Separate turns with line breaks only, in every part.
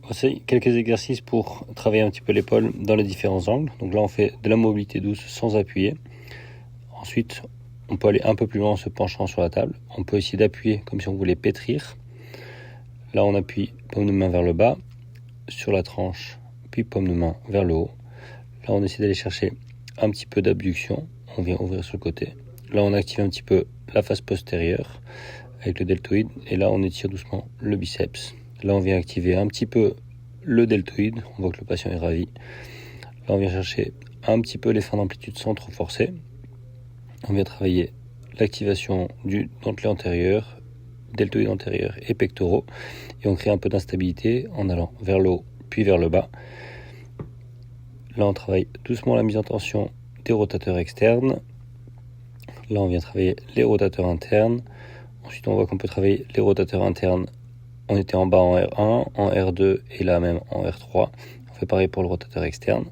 Voici quelques exercices pour travailler un petit peu l'épaule dans les différents angles. Donc là, on fait de la mobilité douce sans appuyer. Ensuite, on peut aller un peu plus loin en se penchant sur la table. On peut essayer d'appuyer comme si on voulait pétrir. Là, on appuie paume de main vers le bas, sur la tranche, puis paume de main vers le haut. Là, on essaie d'aller chercher un petit peu d'abduction. On vient ouvrir sur le côté. Là, on active un petit peu la face postérieure avec le deltoïde. Et là, on étire doucement le biceps. Là, on vient activer un petit peu le deltoïde. On voit que le patient est ravi. Là, on vient chercher un petit peu les fins d'amplitude sans trop forcer. On vient travailler l'activation du dentelé antérieur, deltoïde antérieur et pectoraux. Et on crée un peu d'instabilité en allant vers le haut puis vers le bas. Là, on travaille doucement la mise en tension des rotateurs externes. Là, on vient travailler les rotateurs internes. Ensuite, on voit qu'on peut travailler les rotateurs internes. On était en bas en R1, en R2 et là même en R3. On fait pareil pour le rotateur externe,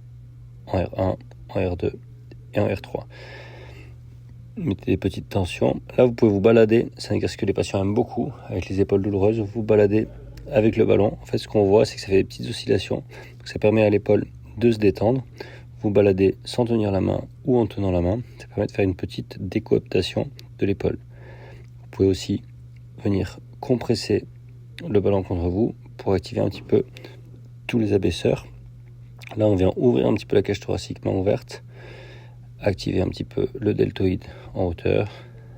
en R1, en R2 et en R3. Mettez des petites tensions. Là, vous pouvez vous balader. C'est un exercice que les patients aiment beaucoup. Avec les épaules douloureuses, vous baladez avec le ballon. En fait, ce qu'on voit, c'est que ça fait des petites oscillations. Donc, ça permet à l'épaule de se détendre. Vous baladez sans tenir la main ou en tenant la main. Ça permet de faire une petite décoaptation de l'épaule. Vous pouvez aussi venir compresser le ballon contre vous pour activer un petit peu tous les abaisseurs. Là, on vient ouvrir un petit peu la cage thoracique, main ouverte, activer un petit peu le deltoïde en hauteur,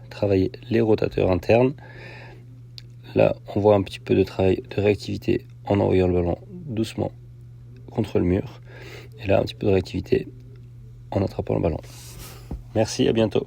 travailler les rotateurs internes. Là, on voit un petit peu de travail de réactivité en envoyant le ballon doucement contre le mur. Et là, un petit peu de réactivité en attrapant le ballon. Merci, à bientôt.